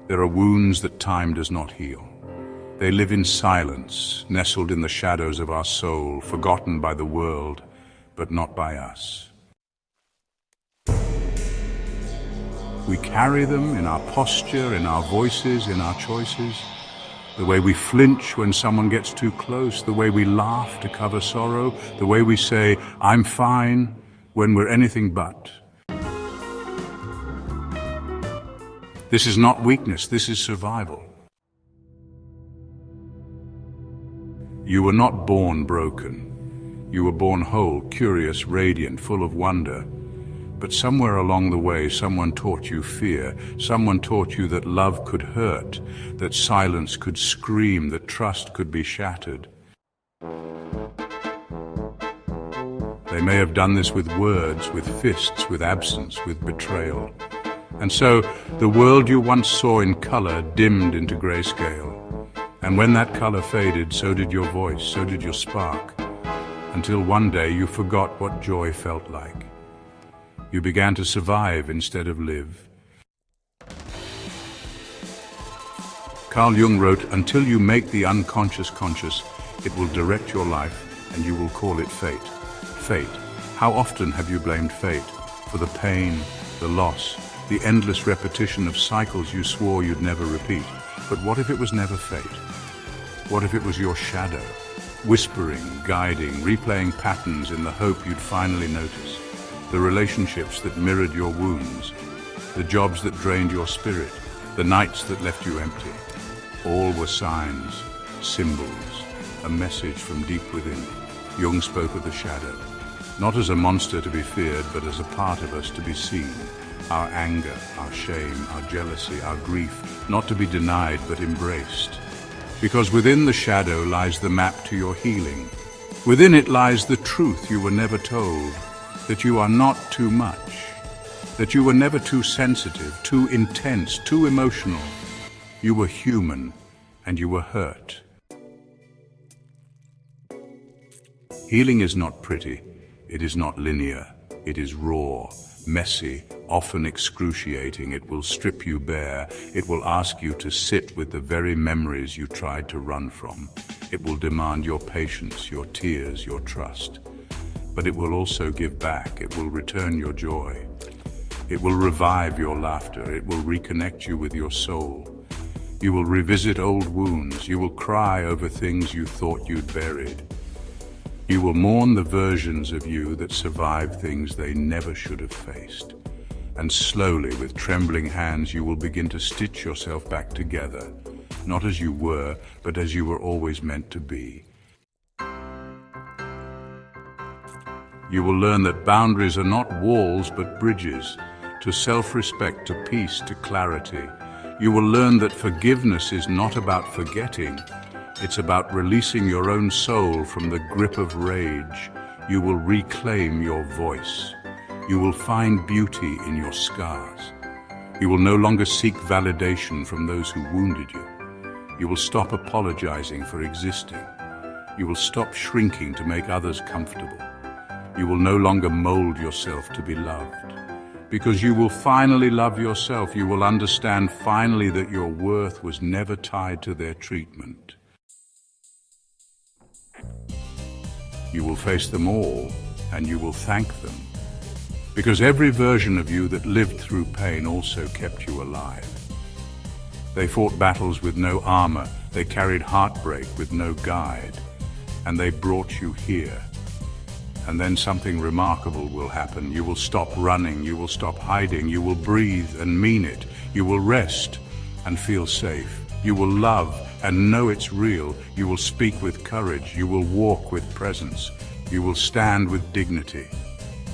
There are wounds that time does not heal. They live in silence, nestled in the shadows of our soul, forgotten by the world, but not by us. We carry them in our posture, in our voices, in our choices. The way we flinch when someone gets too close, the way we laugh to cover sorrow, the way we say, "I'm fine," when we're anything but. This is not weakness, this is survival. You were not born broken. You were born whole, curious, radiant, full of wonder. But somewhere along the way, someone taught you fear. Someone taught you that love could hurt, that silence could scream, that trust could be shattered. They may have done this with words, with fists, with absence, with betrayal. And so, the world you once saw in color dimmed into grayscale. And when that color faded, so did your voice, so did your spark. Until one day you forgot what joy felt like. You began to survive instead of live. Carl Jung wrote, "Until you make the unconscious conscious, it will direct your life and you will call it fate." Fate. How often have you blamed fate for the pain, the loss, the endless repetition of cycles you swore you'd never repeat? But what if it was never fate? What if it was your shadow, whispering, guiding, replaying patterns in the hope you'd finally notice? The relationships that mirrored your wounds, the jobs that drained your spirit, the nights that left you empty. All were signs, symbols, a message from deep within. Jung spoke of the shadow, not as a monster to be feared, but as a part of us to be seen. Our anger, our shame, our jealousy, our grief, not to be denied but embraced. Because within the shadow lies the map to your healing. Within it lies the truth you were never told. That you are not too much, that you were never too sensitive, too intense, too emotional. You were human, and you were hurt. Healing is not pretty, it is not linear, it is raw, messy, often excruciating. It will strip you bare, it will ask you to sit with the very memories you tried to run from. It will demand your patience, your tears, your trust. But it will also give back, it will return your joy. It will revive your laughter, it will reconnect you with your soul. You will revisit old wounds, you will cry over things you thought you'd buried. You will mourn the versions of you that survived things they never should have faced. And slowly, with trembling hands, you will begin to stitch yourself back together, not as you were, but as you were always meant to be. You will learn that boundaries are not walls but bridges, to self-respect, to peace, to clarity. You will learn that forgiveness is not about forgetting, it's about releasing your own soul from the grip of rage. You will reclaim your voice. You will find beauty in your scars. You will no longer seek validation from those who wounded you. You will stop apologizing for existing. You will stop shrinking to make others comfortable. You will no longer mold yourself to be loved. Because you will finally love yourself. You will understand finally that your worth was never tied to their treatment. You will face them all, and you will thank them. Because every version of you that lived through pain also kept you alive. They fought battles with no armor. They carried heartbreak with no guide. And they brought you here. And then something remarkable will happen. You will stop running, you will stop hiding, you will breathe and mean it. You will rest and feel safe. You will love and know it's real. You will speak with courage. You will walk with presence. You will stand with dignity.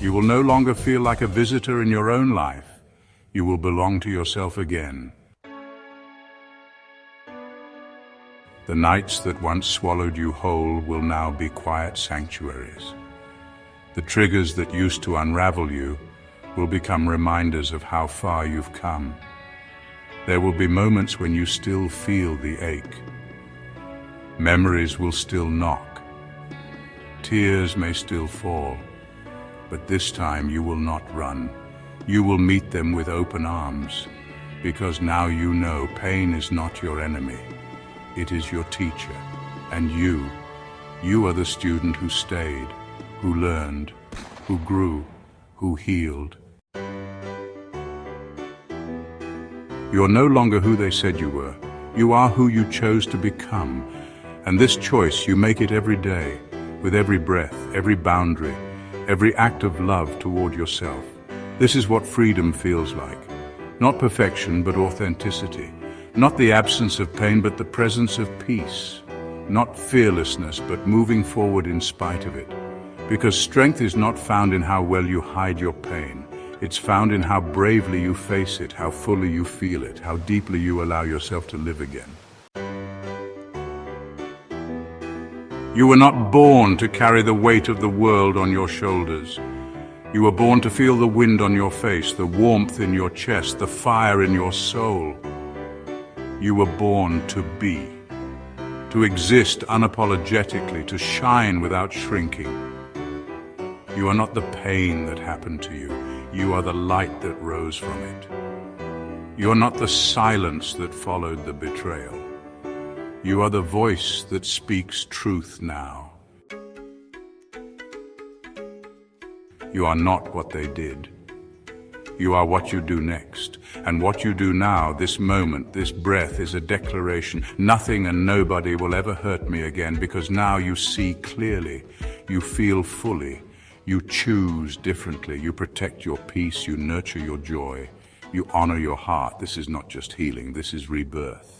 You will no longer feel like a visitor in your own life. You will belong to yourself again. The nights that once swallowed you whole will now be quiet sanctuaries. The triggers that used to unravel you will become reminders of how far you've come. There will be moments when you still feel the ache. Memories will still knock. Tears may still fall, but this time you will not run. You will meet them with open arms, because now you know pain is not your enemy. It is your teacher. And you are the student who stayed, who learned, who grew, who healed. You are no longer who they said you were. You are who you chose to become. And this choice, you make it every day, with every breath, every boundary, every act of love toward yourself. This is what freedom feels like. Not perfection, but authenticity. Not the absence of pain, but the presence of peace. Not fearlessness, but moving forward in spite of it. Because strength is not found in how well you hide your pain. It's found in how bravely you face it, how fully you feel it, how deeply you allow yourself to live again. You were not born to carry the weight of the world on your shoulders. You were born to feel the wind on your face, the warmth in your chest, the fire in your soul. You were born to be, to exist unapologetically, to shine without shrinking. You are not the pain that happened to you. You are the light that rose from it. You are not the silence that followed the betrayal. You are the voice that speaks truth now. You are not what they did. You are what you do next. And what you do now, this moment, this breath, is a declaration. Nothing and nobody will ever hurt me again, because now you see clearly, you feel fully, you choose differently, you protect your peace, you nurture your joy, you honor your heart. This is not just healing, this is rebirth.